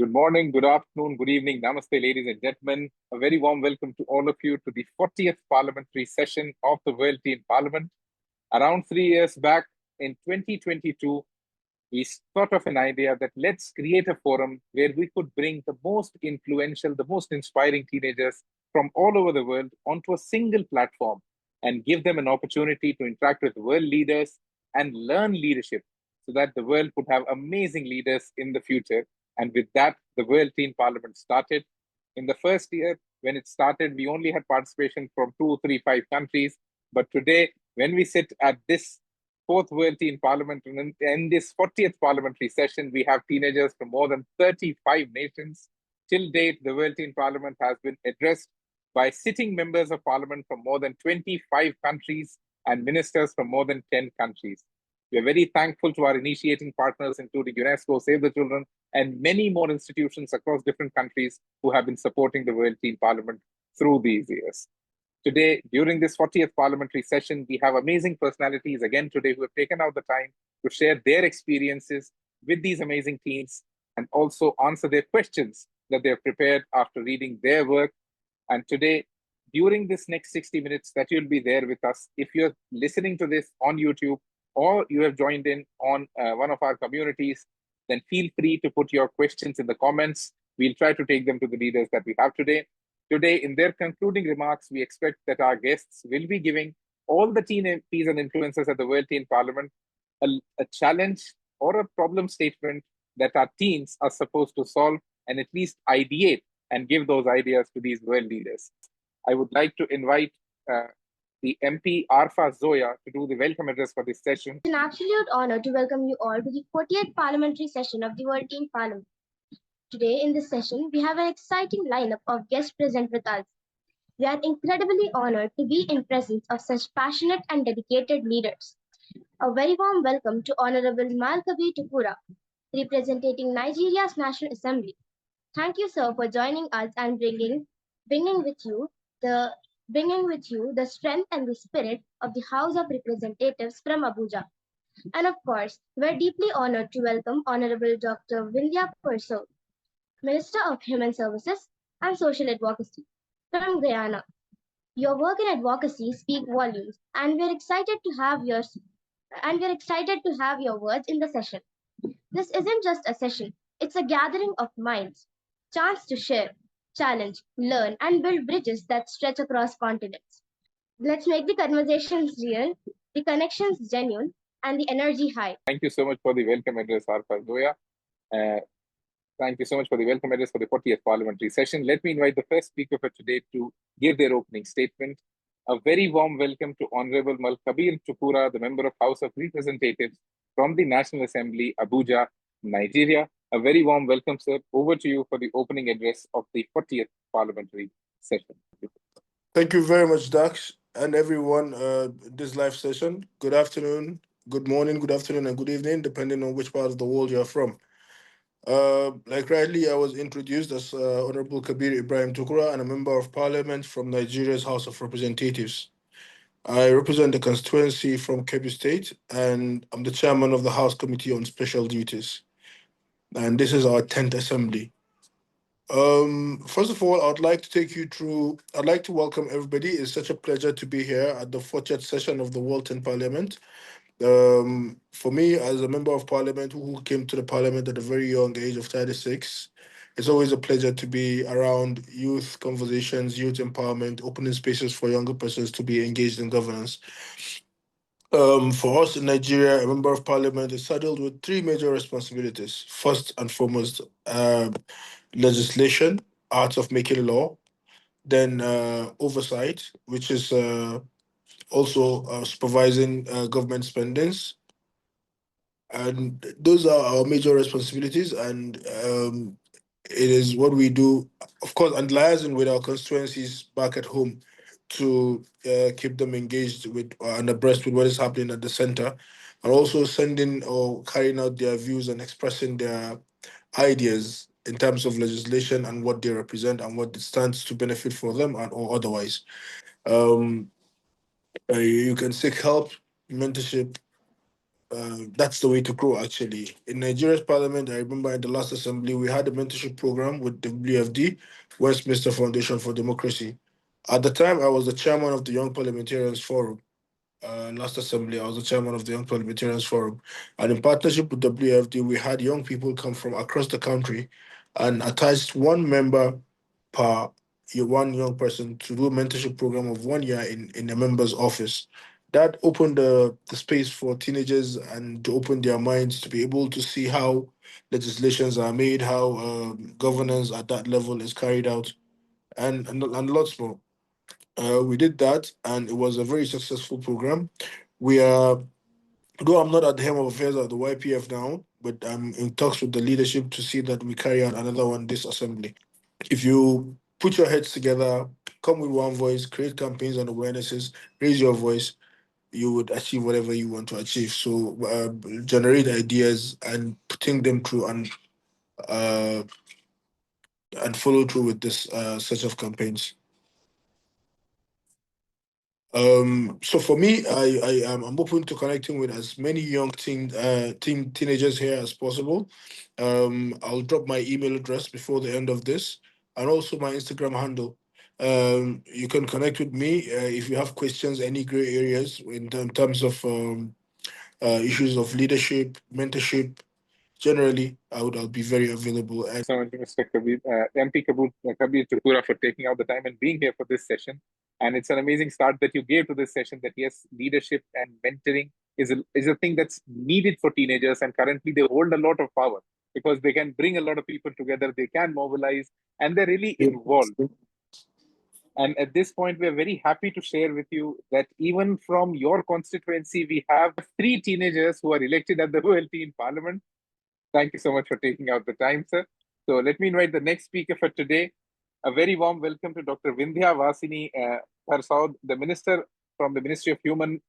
Good morning, good afternoon, good evening. Namaste, ladies and gentlemen. A very warm welcome to all of you to the 40th Parliamentary session of the World Teen Parliament. Around 3 years back in 2022, we thought of an idea that let's create a forum where we could bring the most influential, the most inspiring teenagers from all over the world onto a single platform and give them an opportunity to interact with world leaders and learn leadership so that the world could have amazing leaders in the future. And with that, the World Teen Parliament started. In the first year, when it started, we only had participation from 2, 3, 5 countries. But today, when we sit at this fourth World Teen Parliament, and in this 40th parliamentary session, we have teenagers from more than 35 nations. Till date, the World Teen Parliament has been addressed by sitting members of parliament from more than 25 countries and ministers from more than 10 countries. We are very thankful to our initiating partners, including UNESCO, Save the Children, and many more institutions across different countries who have been supporting the World Teen Parliament through these years. Today, during this 40th parliamentary session, we have amazing personalities again today who have taken out the time to share their experiences with these amazing teens and also answer their questions that they have prepared after reading their work. And today, during this next 60 minutes that you'll be there with us, if you're listening to this on YouTube or you have joined in on one of our communities, then feel free to put your questions in the comments. We'll try to take them to the leaders that we have today. Today, in their concluding remarks, we expect that our guests will be giving all the teen MPs and influencers at the World Teen Parliament a challenge or a problem statement that our teens are supposed to solve and at least ideate and give those ideas to these world leaders. I would like to invite the MP Arfa Zoya to do the welcome address for this session. It's an absolute honor to welcome you all to the 40th parliamentary session of the World Teen Parliament. Today in this session, we have an exciting lineup of guests present with us. We are incredibly honored to be in presence of such passionate and dedicated leaders. A very warm welcome to Honorable Kabir Tukura, representing Nigeria's National Assembly. Thank you, sir, for joining us and bringing with you the strength and the spirit of the House of Representatives from Abuja. And of course, we're deeply honored to welcome Honorable Dr. Vindhya Persaud, Minister of Human Services and Social Advocacy from Guyana. Your work in advocacy speak volumes, and we're excited to have your words in the session. This isn't just a session; it's a gathering of minds, chance to share, challenge, learn, and build bridges that stretch across continents. Let's make the conversations real, the connections genuine, and the energy high. Thank you so much for the welcome address, Arfa Zoya. Thank you so much for the welcome address for the 40th parliamentary session. Let me invite the first speaker for today to give their opening statement. A very warm welcome to Honorable Kabir Tukura, the Member of House of Representatives from the National Assembly, Abuja, Nigeria. A very warm welcome, sir. Over to you for the opening address of the 40th parliamentary session. Thank you very much, Daksh, and everyone. This live session. Good afternoon, good morning, good afternoon, and good evening, depending on which part of the world you're from. Like rightly, I was introduced as Honorable Kabir Ibrahim Tukura and a Member of Parliament from Nigeria's House of Representatives. I represent the constituency from Kebbi State, and I'm the chairman of the House Committee on Special Duties. And this is our 10th assembly. First of all, I'd like to welcome everybody. It's such a pleasure to be here at the 40th session of the World Teen Parliament. For me, as a member of parliament who came to the parliament at a very young age of 36, it's always a pleasure to be around youth conversations, youth empowerment, opening spaces for younger persons to be engaged in governance. For us in Nigeria, a member of parliament is saddled with 3 major responsibilities. First and foremost, legislation, art of making law, then oversight, which is also supervising government spendings. And those are our major responsibilities, and it is what we do, of course, and liaising with our constituencies back at home to keep them engaged with and abreast with what is happening at the center, and also sending or carrying out their views and expressing their ideas in terms of legislation and what they represent and what it stands to benefit for them and or otherwise. You can seek help, mentorship, that's the way to grow, actually. In Nigeria's parliament, I remember in the last assembly, we had a mentorship program with WFD, Westminster Foundation for Democracy. At the time, I was the chairman of the Young Parliamentarians Forum. Last assembly, I was the chairman of the Young Parliamentarians Forum. And in partnership with WFD, we had young people come from across the country and attached one member per one young person to do a mentorship program of 1 year in a member's office. That opened the space for teenagers and to open their minds to be able to see how legislations are made, how governance at that level is carried out, and lots more. We did that, and it was a very successful program. We are, though I'm not at the helm of affairs at the YPF now, but I'm in talks with the leadership to see that we carry out another one this assembly. If you put your heads together, come with one voice, create campaigns and awarenesses, raise your voice, you would achieve whatever you want to achieve. So generate ideas and putting them through uh, and follow through with this set of campaigns. So for me, I'm open to connecting with as many young teenagers here as possible. I'll drop my email address before the end of this, and also my Instagram handle. You can connect with me if you have questions, any gray areas in terms of issues of leadership, mentorship. Generally, I'll be very available. And so much, Mr. Kabir, MP Kabir Tukura, for taking out the time and being here for this session. And it's an amazing start that you gave to this session, that yes, leadership and mentoring is a thing that's needed for teenagers. And currently they hold a lot of power because they can bring a lot of people together, they can mobilize, and they're really involved. And at this point, we're very happy to share with you that even from your constituency, we have 3 teenagers who are elected at the OLT in Parliament. Thank you so much for taking out the time, sir. So let me invite the next speaker for today. A very warm welcome to Dr. Vindhya Vasini Persaud, the Minister from the Ministry of Human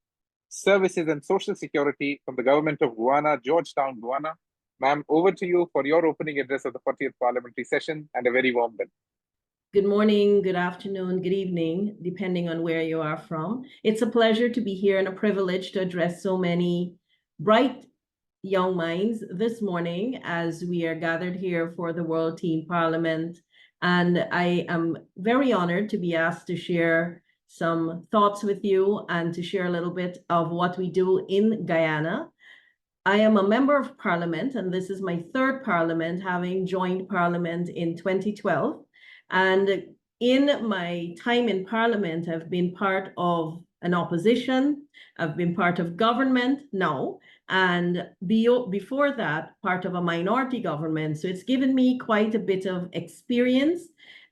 Services and Social Security from the Government of Guyana, Georgetown, Guyana. Ma'am, over to you for your opening address of the 40th Parliamentary Session, and a very warm welcome. Good morning, good afternoon, good evening, depending on where you are from. It's a pleasure to be here and a privilege to address so many bright young minds this morning as we are gathered here for the World Teen Parliament. And I am very honored to be asked to share some thoughts with you and to share a little bit of what we do in Guyana. I am a member of Parliament, and this is my 3rd Parliament, having joined Parliament in 2012. And in my time in Parliament, I've been part of an opposition, I've been part of government now, and before that, part of a minority government. So it's given me quite a bit of experience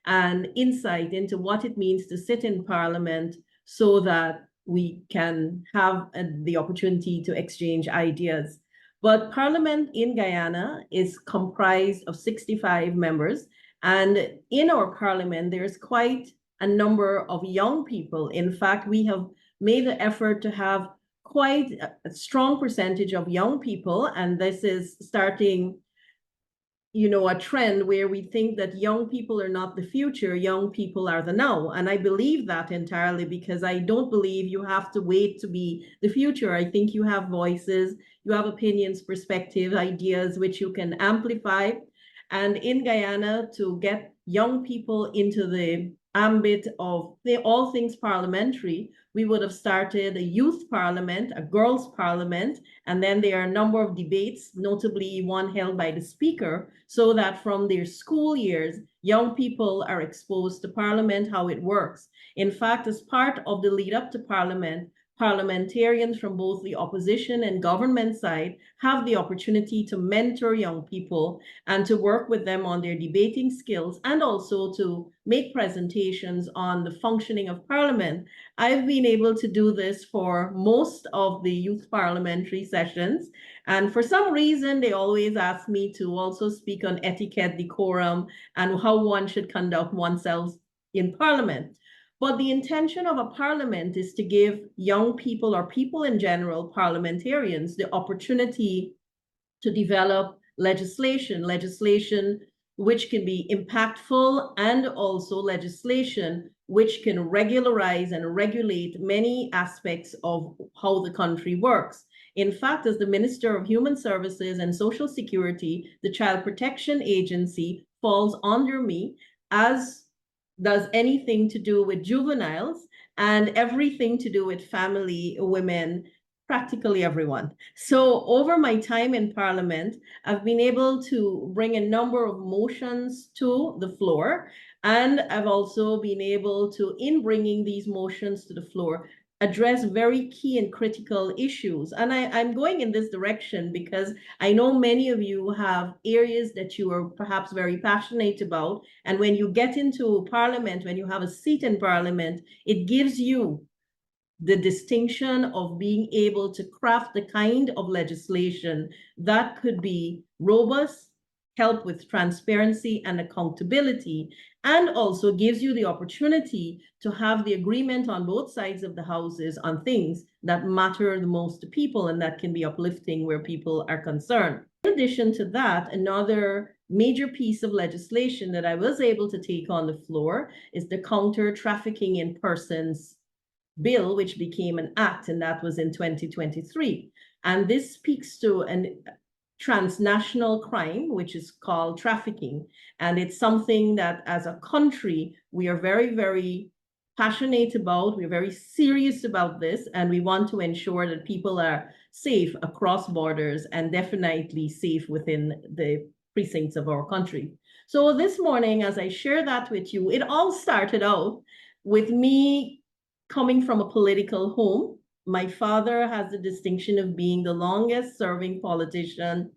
and insight into what it means to sit in Parliament so that we can have the opportunity to exchange ideas. But Parliament in Guyana is comprised of 65 members. And in our Parliament, there's quite a number of young people. In fact, we have made the effort to have quite a strong percentage of young people. And this is starting, a trend where we think that young people are not the future, young people are the now. And I believe that entirely, because I don't believe you have to wait to be the future. I think you have voices, you have opinions, perspectives, ideas, which you can amplify. And in Guyana, to get young people into the ambit of all things parliamentary, we would have started a youth parliament, a girls' parliament, and then there are a number of debates, notably one held by the speaker, so that from their school years, young people are exposed to Parliament, how it works. In fact, as part of the lead up to Parliament, parliamentarians from both the opposition and government side have the opportunity to mentor young people and to work with them on their debating skills and also to make presentations on the functioning of Parliament. I've been able to do this for most of the youth parliamentary sessions. And for some reason, they always ask me to also speak on etiquette, decorum, and how one should conduct oneself in Parliament. But the intention of a parliament is to give young people or people in general, parliamentarians, the opportunity to develop legislation which can be impactful, and also legislation which can regularize and regulate many aspects of how the country works. In fact, as the Minister of Human Services and Social Security, the Child Protection Agency falls under me, as does anything to do with juveniles and everything to do with family, women, practically everyone. So over my time in Parliament, I've been able to bring a number of motions to the floor, and I've also been able to, in bringing these motions to the floor, address very key and critical issues. And I'm going in this direction because I know many of you have areas that you are perhaps very passionate about. And when you get into Parliament, when you have a seat in Parliament, it gives you the distinction of being able to craft the kind of legislation that could be robust, help with transparency and accountability, and also gives you the opportunity to have the agreement on both sides of the houses on things that matter the most to people and that can be uplifting where people are concerned. In addition to that, another major piece of legislation that I was able to take on the floor is the Counter Trafficking in Persons bill, which became an act, and that was in 2023. And this speaks to a transnational crime, which is called trafficking. And it's something that as a country, we are very, very passionate about. We're very serious about this, and we want to ensure that people are safe across borders and definitely safe within the precincts of our country. So this morning, as I share that with you, it all started out with me coming from a political home. My father has the distinction of being the longest serving politician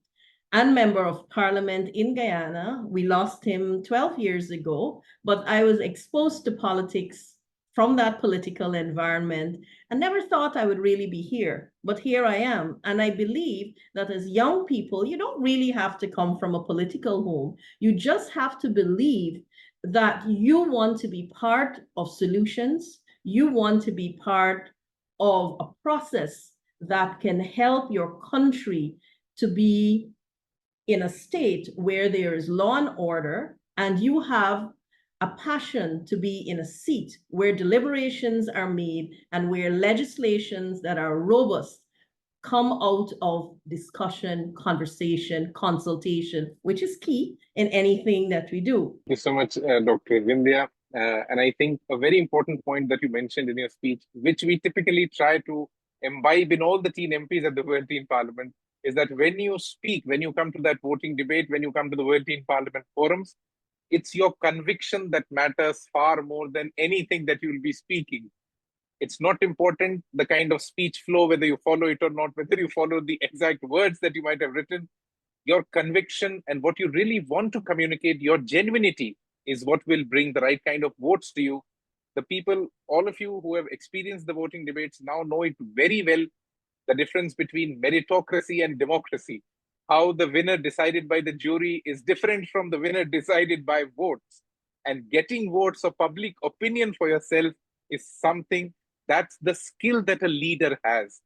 and member of parliament in Guyana. We lost him 12 years ago, but I was exposed to politics from that political environment and never thought I would really be here. But here I am. And I believe that as young people, you don't really have to come from a political home. You just have to believe that you want to be part of solutions. You want to be part of a process that can help your country to be in a state where there is law and order, and you have a passion to be in a seat where deliberations are made and where legislations that are robust come out of discussion, conversation, consultation, which is key in anything that we do. Thank you so much, Dr. Vindhya. And I think a very important point that you mentioned in your speech, which we typically try to imbibe in all the teen MPs at the World Teen Parliament, is that when you speak, when you come to that voting debate, when you come to the World Teen Parliament forums, it's your conviction that matters far more than anything that you'll be speaking. It's not important the kind of speech flow, whether you follow it or not, whether you follow the exact words that you might have written. Your conviction and what you really want to communicate, your genuinity, is what will bring the right kind of votes to you. The people, all of you who have experienced the voting debates now know it very well, the difference between meritocracy and democracy. How the winner decided by the jury is different from the winner decided by votes. And getting votes or public opinion for yourself is something that's the skill that a leader has.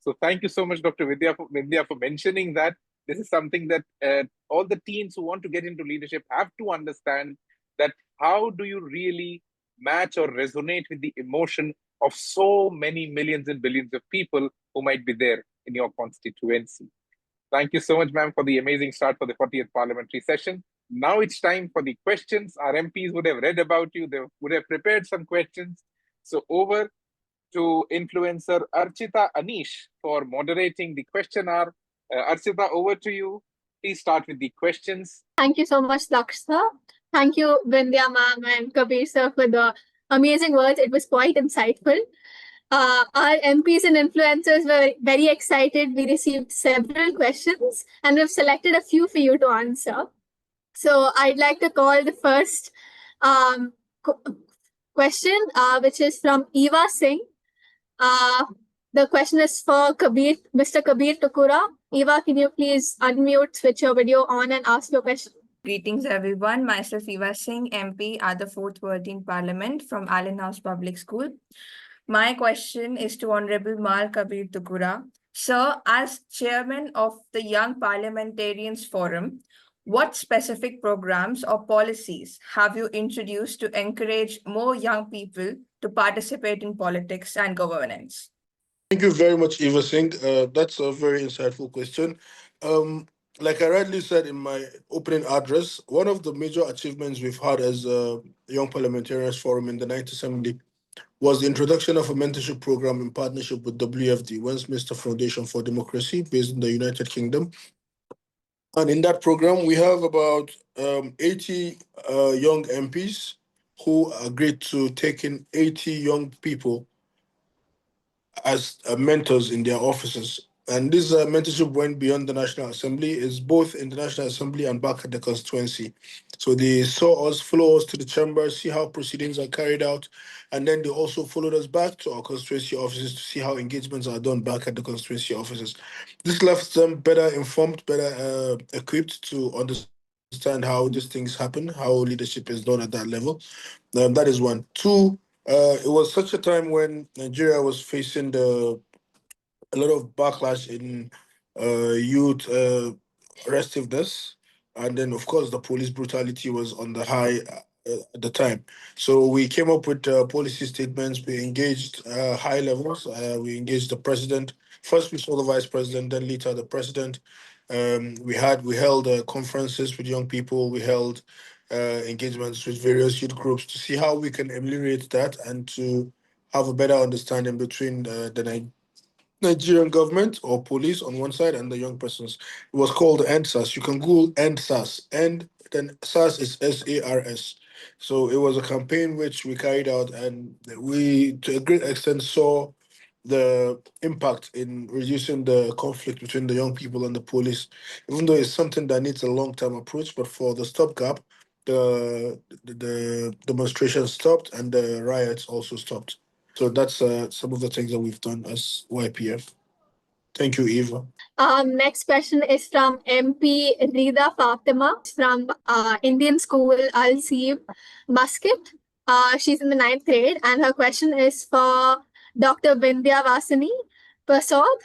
So thank you so much, Dr. Vindhya, for mentioning that. This is something that all the teens who want to get into leadership have to understand, that how do you really match or resonate with the emotion of so many millions and billions of people who might be there in your constituency. Thank you so much, ma'am, for the amazing start for the 40th parliamentary session. Now it's time for the questions. Our MPs would have read about you. They would have prepared some questions. So over to influencer Archita Anish for moderating the question hour. Archita, over to you. Please start with the questions. Thank you so much, Daksh sir. Thank you, Vindhya ma'am and Kabir sir, for the amazing words. It was quite insightful. Our MPs and influencers were very excited. We received several questions and we've selected a few for you to answer. So I'd like to call the first question, which is from Eva Singh. The question is for Mr. Kabir Tukura. Eva, can you please unmute, switch your video on and ask your question? Greetings, everyone. Myself, Eva Singh, MP at the 4th World Teen Parliament from Allen House Public School. My question is to Honorable Mal Kabir Tukura. Sir, as chairman of the Young Parliamentarians Forum, What specific programs or policies have you introduced to encourage more young people to participate in politics and governance? Thank you very much, Eva Singh. That's a very insightful question. Like I rightly said in my opening address, one of the major achievements we've had as a Young Parliamentarians Forum in the Ninth Assembly was the introduction of a mentorship program in partnership with WFD, Westminster Foundation for Democracy, based in the United Kingdom. And in that program, we have about 80 young MPs who agreed to take in 80 young people as mentors in their offices. And this mentorship went beyond the National Assembly, is both in the National Assembly and back at the constituency. So they saw us, follow us to the chamber, see how proceedings are carried out, and then they also followed us back to our constituency offices to see how engagements are done back at the constituency offices. This left them better informed, better equipped to understand how these things happen, how leadership is done at that level. That is one. Two, it was such a time when Nigeria was facing a lot of backlash in youth restiveness, and then of course the police brutality was on the high at the time. So we came up with policy statements. We engaged high levels. We engaged the president. First we saw the vice president, then later the president. We held conferences with young people. We held engagements with various youth groups to see how we can ameliorate that and to have a better understanding between the Nigerian government or police on one side and the young persons. It was called EndSARS. You can Google EndSARS, and then SARS is SARS. So it was a campaign which we carried out, and we, to a great extent, saw the impact in reducing the conflict between the young people and the police, even though it's something that needs a long-term approach. But for the stopgap, the demonstrations stopped and the riots also stopped. So that's some of the things that we've done as YPF. Thank you, Eva. Next question is from MP Rida Fatima from Indian School Al Seeb, Muscat. She's in the 9th grade, and her question is for Dr. Vindhya Vasini Persaud.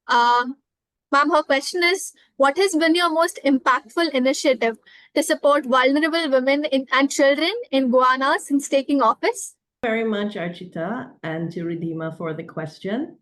Ma'am, her question is, what has been your most impactful initiative to support vulnerable women and children in Guyana since taking office? Very much, Archita, and to Ridhima for the question.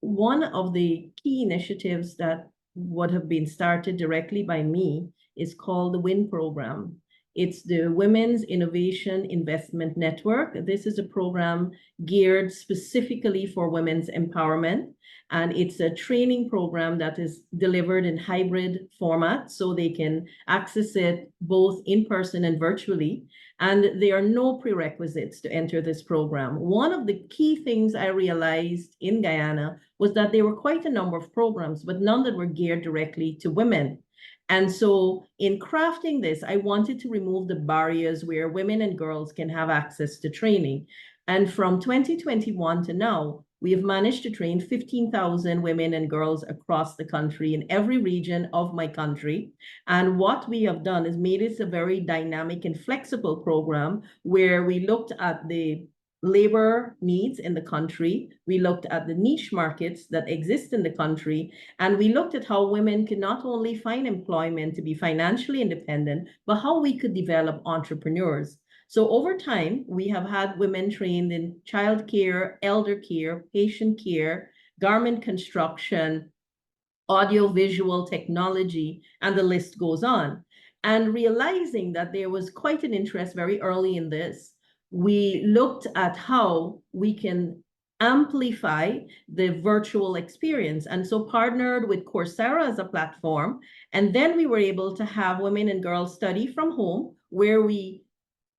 One of the key initiatives that would have been started directly by me is called the WIN program. It's the Women's Innovation Investment Network. This is a program geared specifically for women's empowerment, and it's a training program that is delivered in hybrid format, so they can access it both in person and virtually. And there are no prerequisites to enter this program. One of the key things I realized in Guyana was that there were quite a number of programs, but none that were geared directly to women. And so in crafting this, I wanted to remove the barriers where women and girls can have access to training. And from 2021 to now, we have managed to train 15,000 women and girls across the country in every region of my country. And what we have done is made it a very dynamic and flexible program where we looked at the labor needs in the country, we looked at the niche markets that exist in the country, and we looked at how women can not only find employment to be financially independent, but how we could develop entrepreneurs. So over time, we have had women trained in childcare, elder care, patient care, garment construction, audiovisual technology, and the list goes on. And realizing that there was quite an interest very early in this, we looked at how we can amplify the virtual experience. And so partnered with Coursera as a platform. And then we were able to have women and girls study from home, where we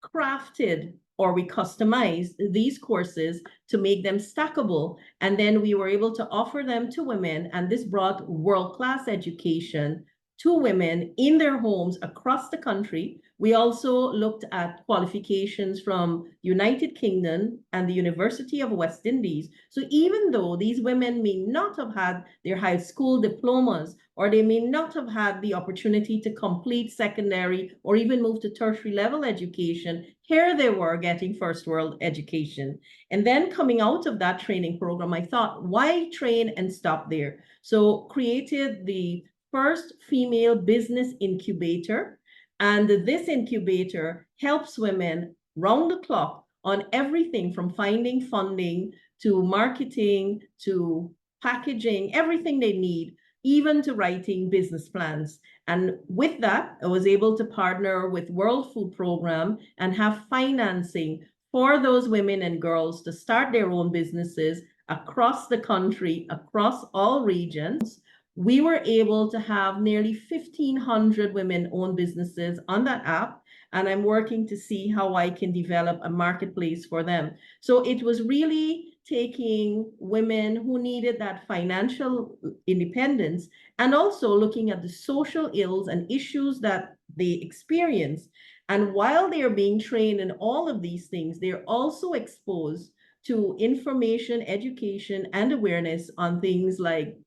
crafted or we customized these courses to make them stackable. And then we were able to offer them to women. And this brought world-class education to women in their homes across the country. We also looked at qualifications from United Kingdom and the University of West Indies. So even though these women may not have had their high school diplomas, or they may not have had the opportunity to complete secondary or even move to tertiary level education, here they were getting first world education. And then coming out of that training program, I thought, why train and stop there? So created the first female business incubator. And this incubator helps women round the clock on everything from finding funding to marketing to packaging, everything they need, even to writing business plans. And with that, I was able to partner with World Food Program and have financing for those women and girls to start their own businesses across the country, across all regions. We were able to have nearly 1,500 women-owned businesses on that app, and I'm working to see how I can develop a marketplace for them. So it was really taking women who needed that financial independence and also looking at the social ills and issues that they experience. And while they are being trained in all of these things, they're also exposed to information, education, and awareness on things like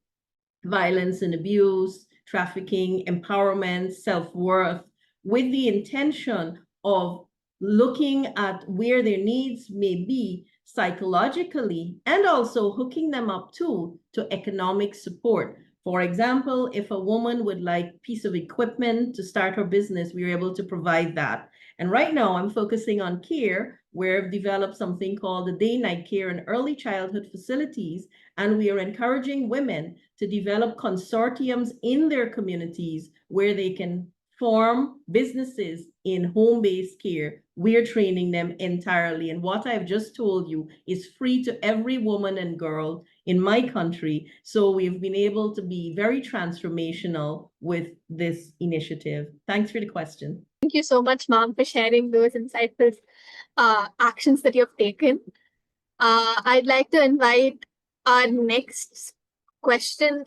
violence and abuse, trafficking, empowerment, self-worth, with the intention of looking at where their needs may be psychologically and also hooking them up to economic support. For example, if a woman would like a piece of equipment to start her business, we are able to provide that. And right now I'm focusing on care, where I've developed something called the day-night care and early childhood facilities. And we are encouraging women to develop consortiums in their communities where they can form businesses in home-based care. We're training them entirely. And what I've just told you is free to every woman and girl in my country. So we've been able to be very transformational with this initiative. Thanks for the question. Thank you so much, ma'am, for sharing those insightful actions that you've taken. I'd like to invite our next question,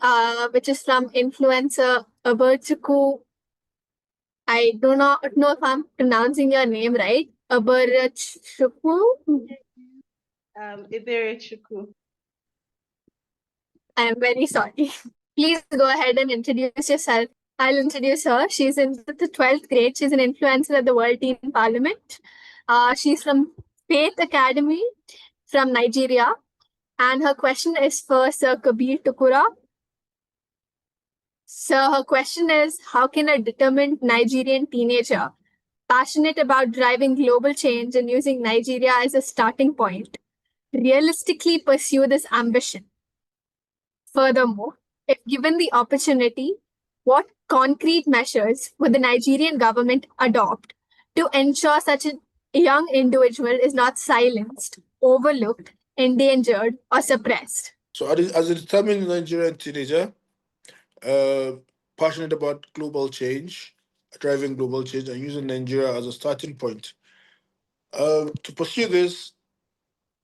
which is from influencer Eberechukwu. I do not know if I'm pronouncing your name right. Eberechukwu? Eberechukwu. I am very sorry. Please go ahead and introduce yourself. I'll introduce her. She's in the 12th grade. She's an influencer at the World Teen Parliament. She's from Faith Academy from Nigeria. And her question is for Sir Kabir Tukura. So her question is, how can a determined Nigerian teenager, passionate about driving global change and using Nigeria as a starting point, realistically pursue this ambition? Furthermore, if given the opportunity, what concrete measures would the Nigerian government adopt to ensure such a young individual is not silenced, overlooked, endangered, or suppressed? So as a determined Nigerian teenager, passionate about global change, driving global change, and using Nigeria as a starting point. To pursue this,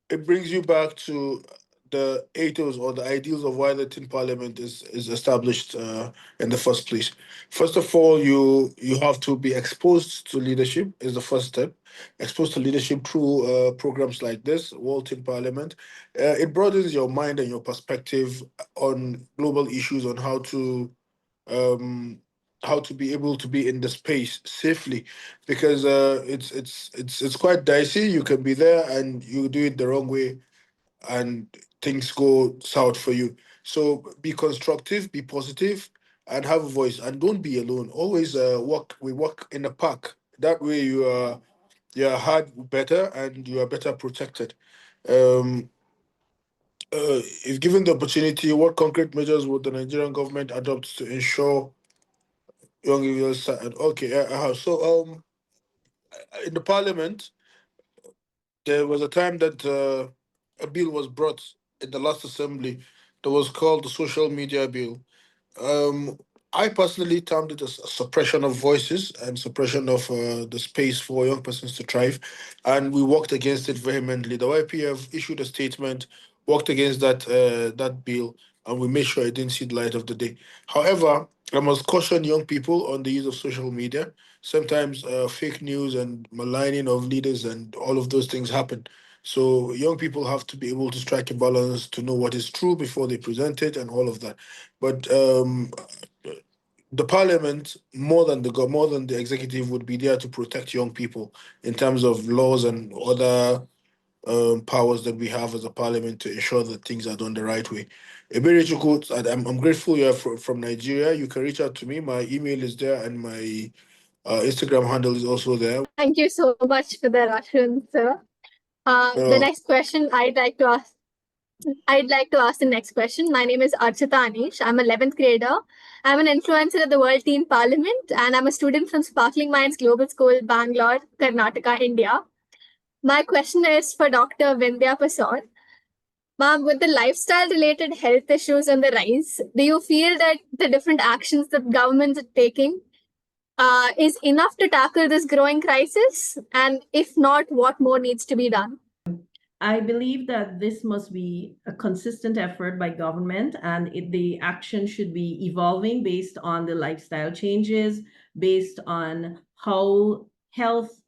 it brings you back to the ethos or the ideals of why the Teen Parliament is established in the first place. First of all, you have to be exposed to leadership is the first step. Exposed to leadership through programs like this, World Teen Parliament. It broadens your mind and your perspective on global issues, on how to be able to be in the space safely, because it's quite dicey. You can be there and you do it the wrong way, and things go south for you. So be constructive, be positive, and have a voice. And don't be alone. Always we work in a pack. That way you are hard better and you are better protected. If given the opportunity, what concrete measures would the Nigerian government adopt to ensure young individuals? Okay, so in the parliament, there was a time that a bill was brought in the last assembly that was called the social media bill. I personally termed it as a suppression of voices and suppression of the space for young persons to thrive, and we worked against it vehemently. The YPF issued a statement, worked against that bill, and we made sure it didn't see the light of the day. However, I must caution young people on the use of social media. Sometimes fake news and maligning of leaders and all of those things happen. So young people have to be able to strike a balance to know what is true before they present it and all of that. But the parliament, more than the executive, would be there to protect young people in terms of laws and other powers that we have as a parliament to ensure that things are done the right way. Eberechukwu, I'm grateful you're from Nigeria. You can reach out to me. My email is there and my Instagram handle is also there. Thank you so much for the Russian, sir. The next question I'd like to ask the next question. My name is Archita Anish. I'm 11th grader. I'm an influencer at the World Teen Parliament, and I'm a student from Sparkling Minds Global School, Bangalore, Karnataka, India. My question is for Dr. Vindhya Persaud. Ma'am, with the lifestyle-related health issues on the rise, do you feel that the different actions that governments are taking is enough to tackle this growing crisis? And if not, what more needs to be done? I believe that this must be a consistent effort by government, and the action should be evolving based on the lifestyle changes, based on how health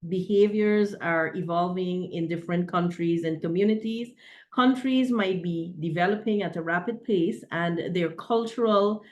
behaviors are evolving in different countries and communities. Countries might be developing at a rapid pace, and their cultural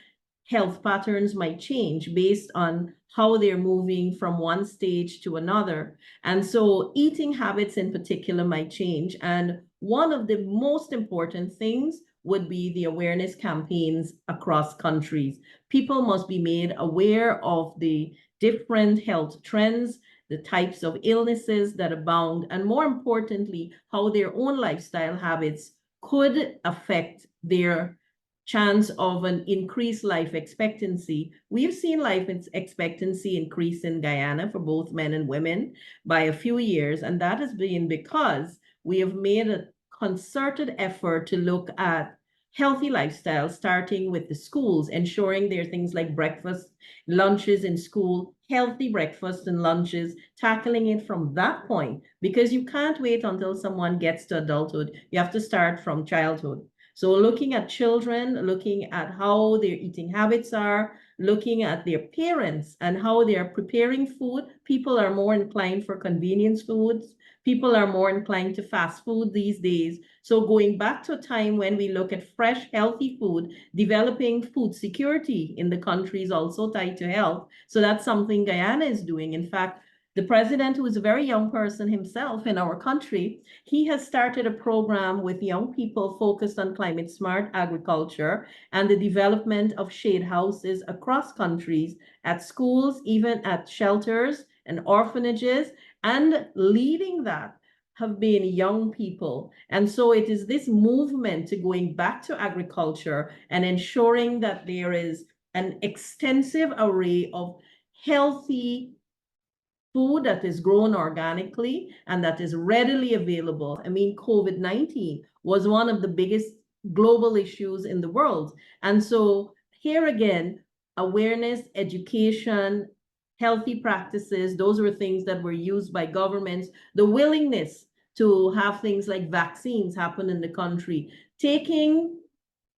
health patterns might change based on how they're moving from one stage to another. And so eating habits in particular might change. And one of the most important things would be the awareness campaigns across countries. People must be made aware of the different health trends, the types of illnesses that abound, and more importantly, how their own lifestyle habits could affect their chance of an increased life expectancy. We've seen life expectancy increase in Guyana for both men and women by a few years, and that has been because we have made a concerted effort to look at healthy lifestyles, starting with the schools, ensuring there are things like breakfast, lunches in school, healthy breakfasts and lunches, tackling it from that point, because you can't wait until someone gets to adulthood. You have to start from childhood. So looking at children, looking at how their eating habits are, looking at their parents and how they are preparing food. People are more inclined for convenience foods. People are more inclined to fast food these days. So going back to a time when we look at fresh, healthy food, developing food security in the country is also tied to health. So that's something Guyana is doing. In fact, the president, who is a very young person himself in our country, he has started a program with young people focused on climate smart agriculture and the development of shade houses across countries, at schools, even at shelters and orphanages, and leading that have been young people. And so it is this movement to going back to agriculture and ensuring that there is an extensive array of healthy food that is grown organically and that is readily available. I mean, COVID-19 was one of the biggest global issues in the world. And so here again, awareness, education, healthy practices, those were things that were used by governments. The willingness to have things like vaccines happen in the country. Taking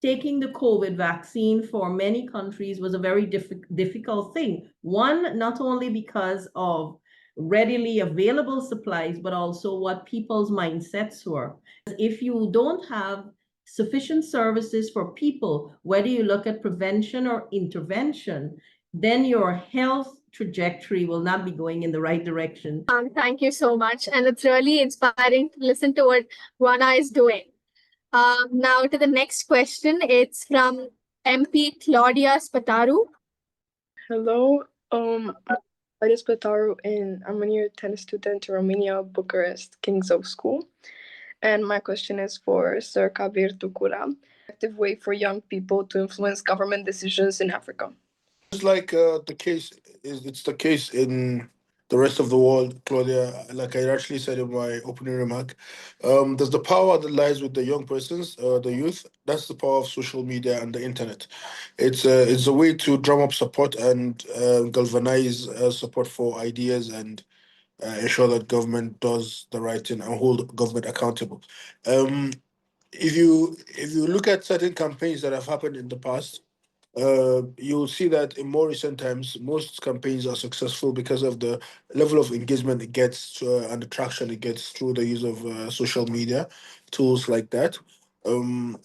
the COVID vaccine for many countries was a very difficult thing. One, not only because of readily available supplies, but also what people's mindsets were. If you don't have sufficient services for people, whether you look at prevention or intervention, then your health trajectory will not be going in the right direction. Thank you so much. And it's really inspiring to listen to what Guyana is doing. Now to the next question. It's from MP Claudia Spataru. Hello, I'm Claudia Spataru, and I'm a year 10 student in Romania, Bucharest, King's Oak School. And my question is for Sir Kabir Tukura. Effective way for young people to influence government decisions in Africa. It's like it's the case in the rest of the world, Claudia. Like I actually said in my opening remark, there's the power that lies with the young persons, the youth. That's the power of social media and the internet. It's a way to drum up support and galvanize support for ideas and ensure that government does the right thing and hold government accountable. Um, if you look at certain campaigns that have happened in the past, you'll see that in more recent times, most campaigns are successful because of the level of engagement it gets and the traction it gets through the use of social media tools like that. Um,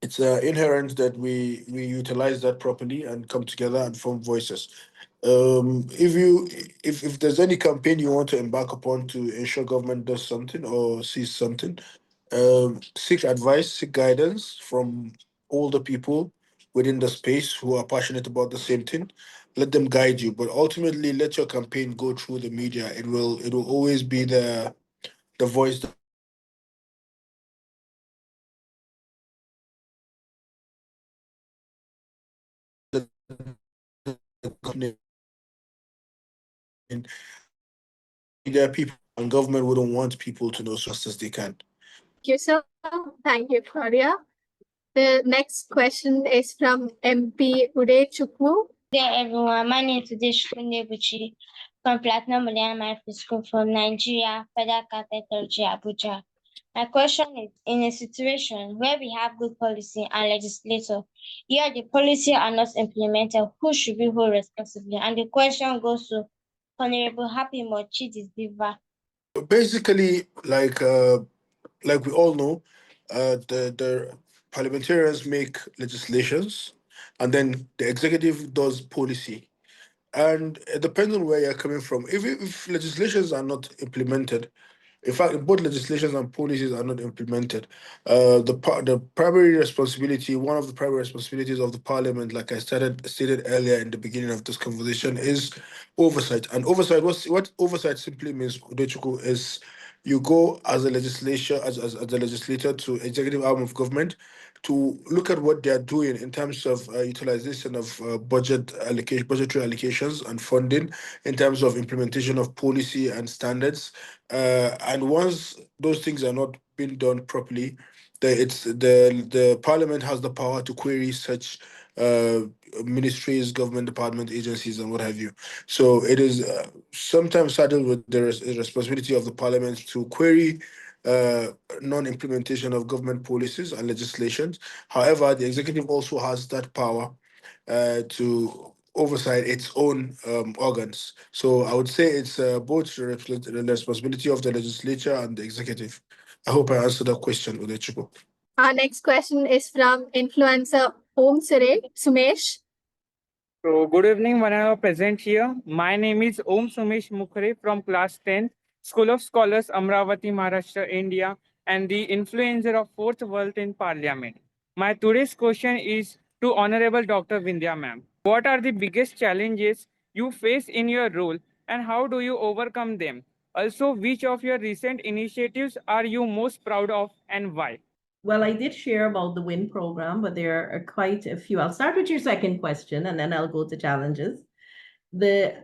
it's inherent that we utilize that properly and come together and form voices. If there's any campaign you want to embark upon to ensure government does something or sees something, seek advice, seek guidance from older people within the space who are passionate about the same thing. Let them guide you, but ultimately let your campaign go through the media. It will always be the voice that media people and government wouldn't want people to know as fast as they can. Thank you, sir. Thank you, Claudia. The next question is from MP Udechukwu. Good day, everyone. My name is Udechukwu Wuafor from Platinum Millennium High School from Nigeria, Federal Capital Abuja. My question is, in a situation where we have good policy and legislator, yet the policy are not implemented, who should be hold responsible? And the question goes to Honorable Happy Mochidis Diva. Basically, like we all know, the parliamentarians make legislations, and then the executive does policy. And it depends on where you're coming from. If legislations are not implemented, in fact, both legislations and policies are not implemented, the primary responsibility, one of the primary responsibilities of the parliament, like I stated earlier in the beginning of this conversation, is oversight. And oversight, what oversight simply means, Udechukwu, is you go as a legislature, as a legislator to executive arm of government to look at what they are doing in terms of utilization of budgetary allocations and funding, in terms of implementation of policy and standards. And once those things are not being done properly, the parliament has the power to query such ministries, government department, agencies, and what have you. So it is sometimes saddled with the responsibility of the parliament to query non-implementation of government policies and legislations. However, the executive also has that power to oversight its own organs. So I would say it's both the responsibility of the legislature and the executive. I hope I answered that question, Udechukwu. Our next question is from influencer Sumesh. So, good evening, whenever present here. My name is Sumesh Mukhare from class 10, School of Scholars, Amravati, Maharashtra, India, and the influencer of 4th World in Parliament. My today's question is to Honorable Dr. Vindhya ma'am. What are the biggest challenges you face in your role and how do you overcome them? Also, which of your recent initiatives are you most proud of and why? Well, I did share about the WIN program, but there are quite a few. I'll start with your second question and then I'll go to challenges. The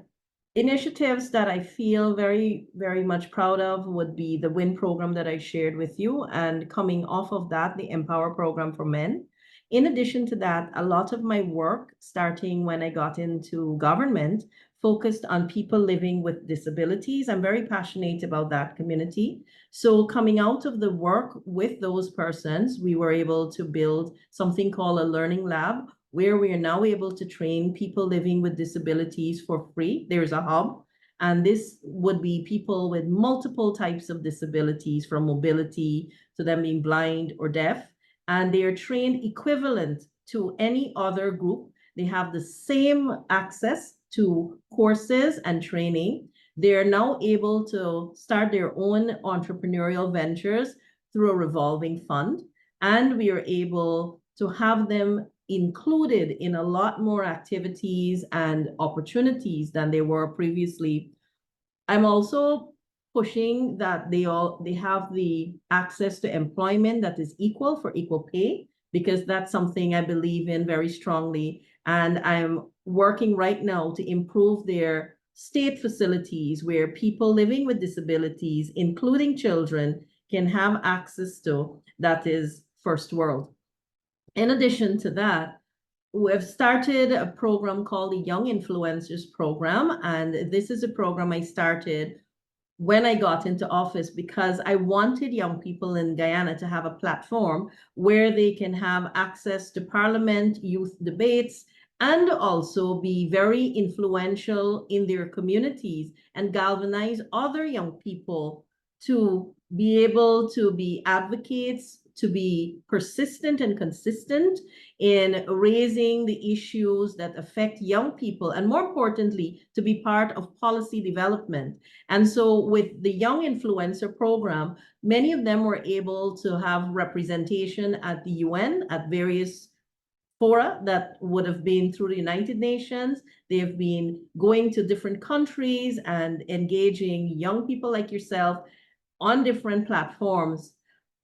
initiatives that I feel very, very much proud of would be the WIN program that I shared with you, and coming off of that, the Empower program for men. In addition to that, a lot of my work, starting when I got into government, focused on people living with disabilities. I'm very passionate about that community. So coming out of the work with those persons, we were able to build something called a learning lab, where we are now able to train people living with disabilities for free. There's a hub, and this would be people with multiple types of disabilities, from mobility to them being blind or deaf, and they are trained equivalent to any other group. They have the same access to courses and training. They are now able to start their own entrepreneurial ventures through a revolving fund, and we are able to have them included in a lot more activities and opportunities than they were previously. I'm also pushing that they have the access to employment that is equal for equal pay, because that's something I believe in very strongly. And I'm working right now to improve their state facilities where people living with disabilities, including children, can have access to, that is first world. In addition to that, we've started a program called the Young Influencers Program. And this is a program I started when I got into office because I wanted young people in Guyana to have a platform where they can have access to parliament, youth debates, and also be very influential in their communities and galvanize other young people to be able to be advocates, to be persistent and consistent in raising the issues that affect young people, and more importantly, to be part of policy development. And so with the Young Influencer Program, many of them were able to have representation at the UN, at various fora that would have been through the United Nations. They have been going to different countries and engaging young people like yourself on different platforms.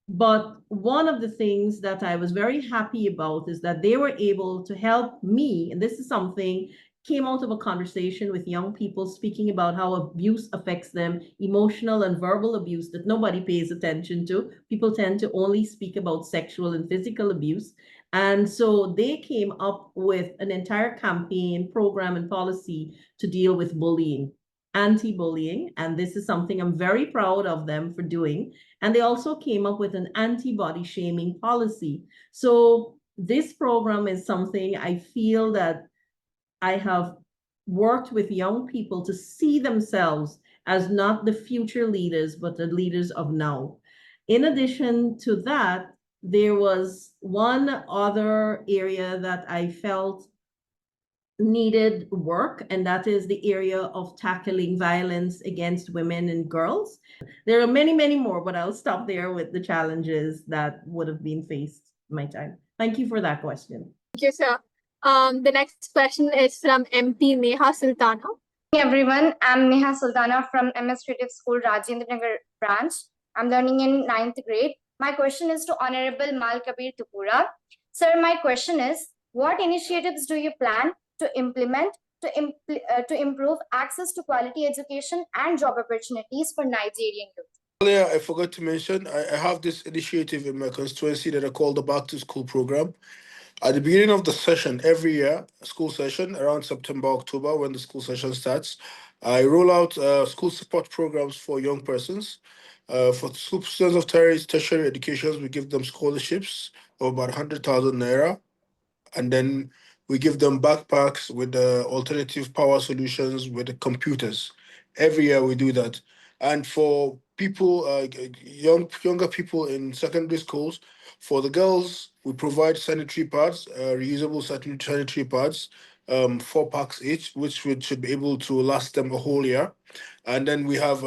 But one of the things that I was very happy about is that they were able to help me, and this is something came out of a conversation with young people speaking about how abuse affects them, emotional and verbal abuse that nobody pays attention to. People tend to only speak about sexual and physical abuse. And so they came up with an entire campaign, program, and policy to deal with bullying, anti-bullying. And this is something I'm very proud of them for doing. And they also came up with an anti-body shaming policy. So this program is something I feel that I have worked with young people to see themselves as not the future leaders, but the leaders of now. In addition to that, there was one other area that I felt needed work, and that is the area of tackling violence against women and girls. There are many, many more, but I'll stop there with the challenges that would have been faced in my time. Thank you for that question. Thank you, sir. The next question is from MP Neha Sultana. Hey everyone, I'm Neha Sultana from Administrative School Rajendra Nagar branch. I'm learning in 9th grade. My question is to Honorable Mal Kabir Tukura. Sir, my question is, what initiatives do you plan to implement to improve access to quality education and job opportunities for Nigerian youth? Earlier, I forgot to mention, I have this initiative in my constituency that I call the Back to School program. At the beginning of the session, every year, school session, around September, October, when the school session starts, I roll out school support programs for young persons. For school students of tertiary education, we give them scholarships of about 100,000 naira. And then we give them backpacks with the alternative power solutions with the computers. Every year we do that. And for people, younger people in secondary schools, for the girls, we provide sanitary pads, reusable sanitary pads, 4 packs each, which should be able to last them a whole year. And then we have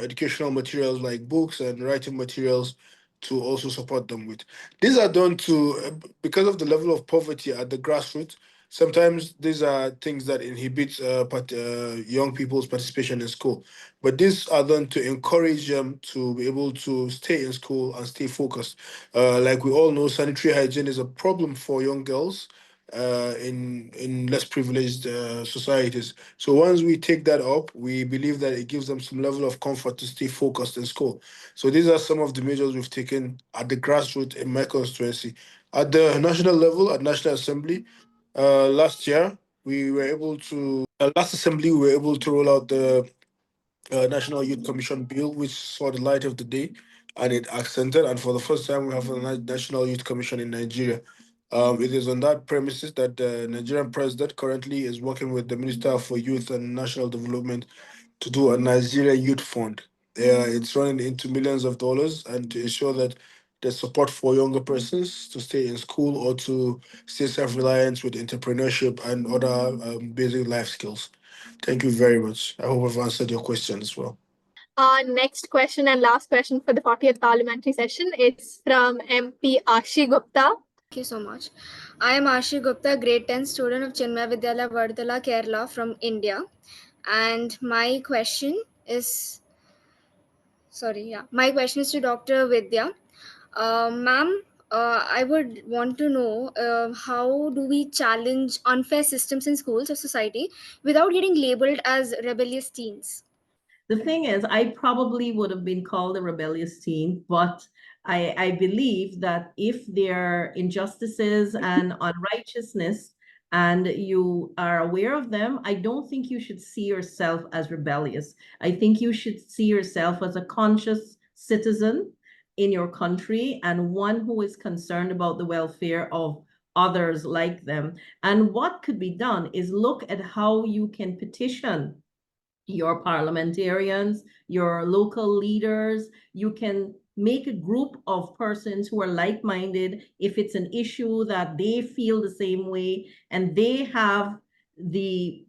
educational materials like books and writing materials to also support them with. These are done to, because of the level of poverty at the grassroots, sometimes these are things that inhibit young people's participation in school. But these are done to encourage them to be able to stay in school and stay focused. Like we all know, sanitary hygiene is a problem for young girls in less privileged societies. So once we take that up, we believe that it gives them some level of comfort to stay focused in school. So these are some of the measures we've taken at the grassroots in my constituency. At the national level, at National Assembly, last year, we were able to, last assembly, we were able to roll out the National Youth Commission bill, which saw the light of the day, and it accented. And for the first time, we have a National Youth Commission in Nigeria. It is on that premises that the Nigerian president currently is working with the Minister for Youth and National Development to do a Nigeria Youth Fund. It's running into millions of dollars, and to ensure that there's support for younger persons to stay in school or to stay self-reliant with entrepreneurship and other basic life skills. Thank you very much. I hope I've answered your question as well. Next question and last question for the 40th Parliamentary session is from MP Ashi Gupta. Thank you so much. I am Ashi Gupta, grade 10 student of Chinmaya Vidyalaya, Vardala, Kerala from India. And my question is, my question is to Dr. Vidya. Ma'am, I would want to know how do we challenge unfair systems in schools or society without getting labeled as rebellious teens? The thing is, I probably would have been called a rebellious teen, but I believe that if there are injustices and unrighteousness and you are aware of them, I don't think you should see yourself as rebellious. I think you should see yourself as a conscious citizen in your country and one who is concerned about the welfare of others like them. And what could be done is look at how you can petition your parliamentarians, your local leaders. You can make a group of persons who are like-minded. If it's an issue that they feel the same way and they have the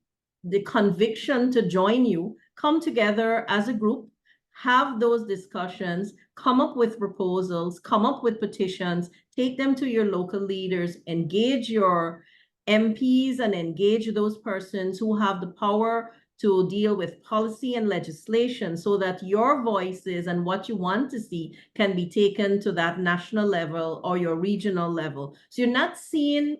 conviction to join you, come together as a group, have those discussions, come up with proposals, come up with petitions, take them to your local leaders, engage your MPs and engage those persons who have the power to deal with policy and legislation so that your voices and what you want to see can be taken to that national level or your regional level. So you're not seeing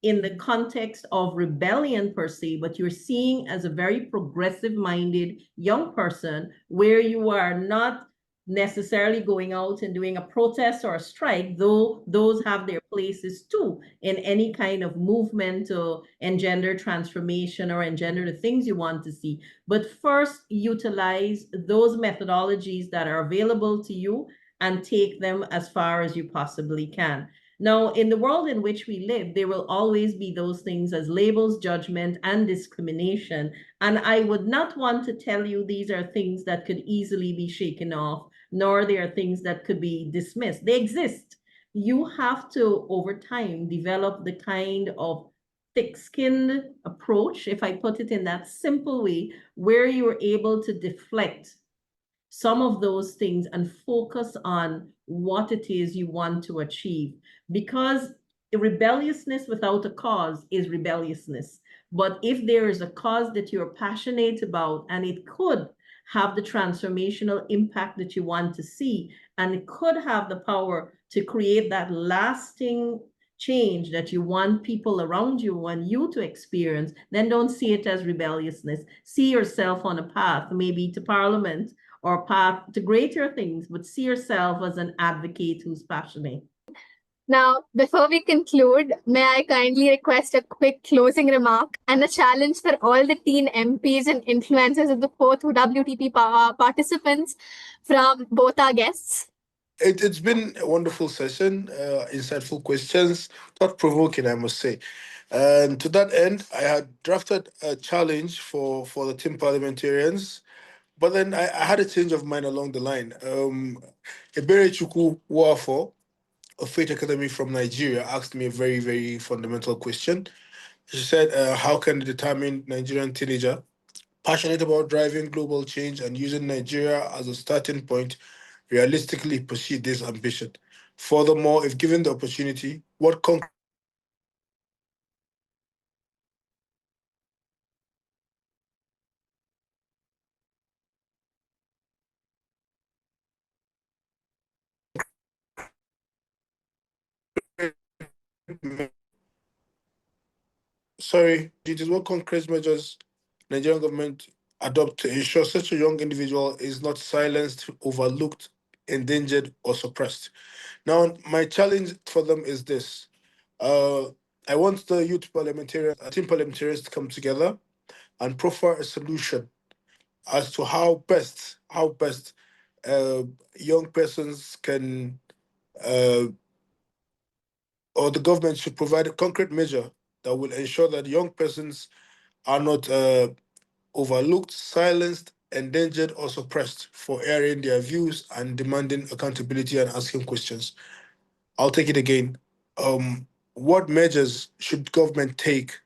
in the context of rebellion per se, but you're seeing as a very progressive-minded young person where you are not necessarily going out and doing a protest or a strike, though those have their places too in any kind of movement to engender transformation or engender the things you want to see. But first, utilize those methodologies that are available to you and take them as far as you possibly can. Now, in the world in which we live, there will always be those things as labels, judgment, and discrimination. And I would not want to tell you these are things that could easily be shaken off, nor they are things that could be dismissed. They exist. You have to, over time, develop the kind of thick-skinned approach, if I put it in that simple way, where you are able to deflect some of those things and focus on what it is you want to achieve. Because rebelliousness without a cause is rebelliousness. But if there is a cause that you're passionate about and it could have the transformational impact that you want to see, and it could have the power to create that lasting change that you want people around you and you to experience, then don't see it as rebelliousness. See yourself on a path, maybe to Parliament or path to greater things, but see yourself as an advocate who's passionate. Now, before we conclude, may I kindly request a quick closing remark and a challenge for all the teen MPs and influencers of the 4th WTP participants from both our guests? It's been a wonderful session, insightful questions, thought-provoking, I must say. And to that end, I had drafted a challenge for the team parliamentarians, but then I had a change of mind along the line. Eberechukwu Wuafor, a Faith Academy from Nigeria, asked me a very, very fundamental question. She said, how can a determined Nigerian teenager passionate about driving global change and using Nigeria as a starting point realistically pursue this ambition? Furthermore, if given the opportunity, what concrete what concrete measures Nigerian government adopt to ensure such a young individual is not silenced, overlooked, endangered, or suppressed? Now, my challenge for them is this. I want the youth parliamentarians, team parliamentarians to come together and proffer a solution as to how best young persons can, or the government should provide a concrete measure that will ensure that young persons are not overlooked, silenced, endangered, or suppressed for airing their views and demanding accountability and asking questions. I'll take it again. What measures should government take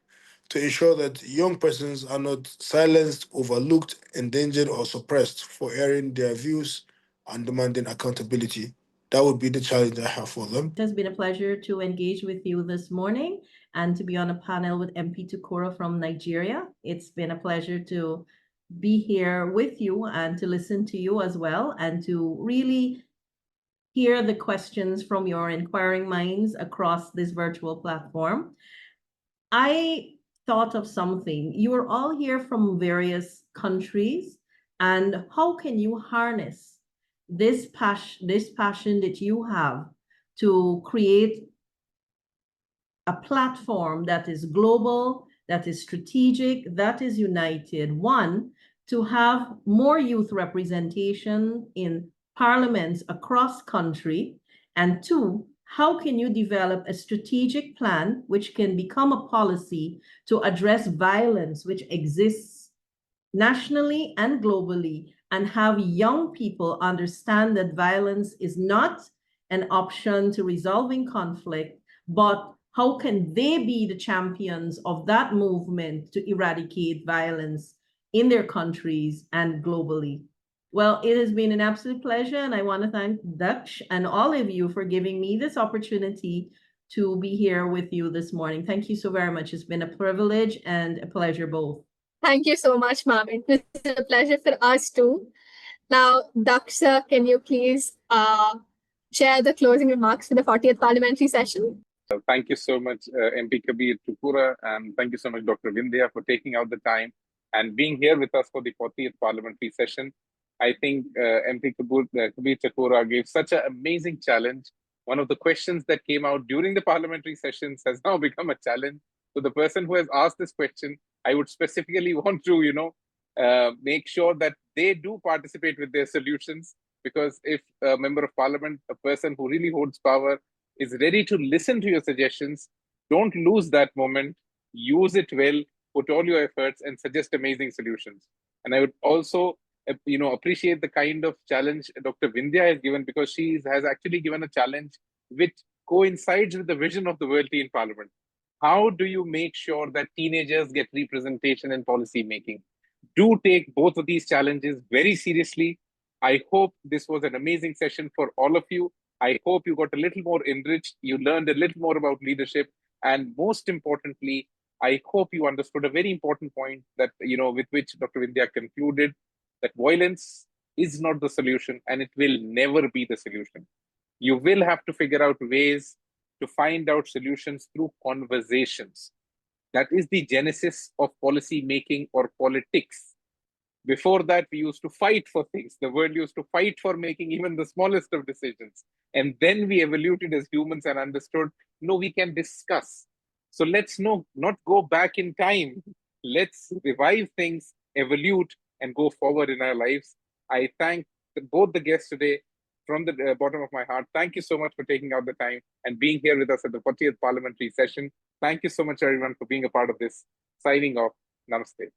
to ensure that young persons are not silenced, overlooked, endangered, or suppressed for airing their views and demanding accountability? That would be the challenge I have for them. It has been a pleasure to engage with you this morning and to be on a panel with MP Tukura from Nigeria. It's been a pleasure to be here with you and to listen to you as well and to really hear the questions from your inquiring minds across this virtual platform. I thought of something. You are all here from various countries, and how can you harness this passion that you have to create a platform that is global, that is strategic, that is united? One, to have more youth representation in parliaments across country, and two, how can you develop a strategic plan which can become a policy to address violence which exists nationally and globally and have young people understand that violence is not an option to resolving conflict, but how can they be the champions of that movement to eradicate violence in their countries and globally? Well, it has been an absolute pleasure, and I want to thank Daksh and all of you for giving me this opportunity to be here with you this morning. Thank you so very much. It's been a privilege and a pleasure both. Thank you so much, ma'am. It was a pleasure for us too. Now, Daksh, can you please share the closing remarks for the 40th Parliamentary session? Thank you so much, MP Kabir Tukura, and thank you so much, Dr. Vindhya, for taking out the time and being here with us for the 40th Parliamentary session. I think MP Kabir Tukura gave such an amazing challenge. One of the questions that came out during the parliamentary sessions has now become a challenge. So the person who has asked this question, I would specifically want to, make sure that they do participate with their solutions, because if a member of parliament, a person who really holds power, is ready to listen to your suggestions, don't lose that moment, use it well, put all your efforts and suggest amazing solutions. And I would also appreciate the kind of challenge Dr. Vindhya has given, because she has actually given a challenge which coincides with the vision of the World Teen Parliament. How do you make sure that teenagers get representation in policy making? Do take both of these challenges very seriously. I hope this was an amazing session for all of you. I hope you got a little more enriched, you learned a little more about leadership, and most importantly, I hope you understood a very important point that, with which Dr. Vindhya concluded, that violence is not the solution and it will never be the solution. You will have to figure out ways to find out solutions through conversations. That is the genesis of policy making or politics. Before that, we used to fight for things. The world used to fight for making even the smallest of decisions. And then we evoluted as humans and understood, no, we can discuss. So let's not go back in time. Let's revive things, evolve, and go forward in our lives. I thank both the guests today from the bottom of my heart. Thank you so much for taking out the time and being here with us at the 40th Parliamentary session. Thank you so much, everyone, for being a part of this. Signing off. Namaste.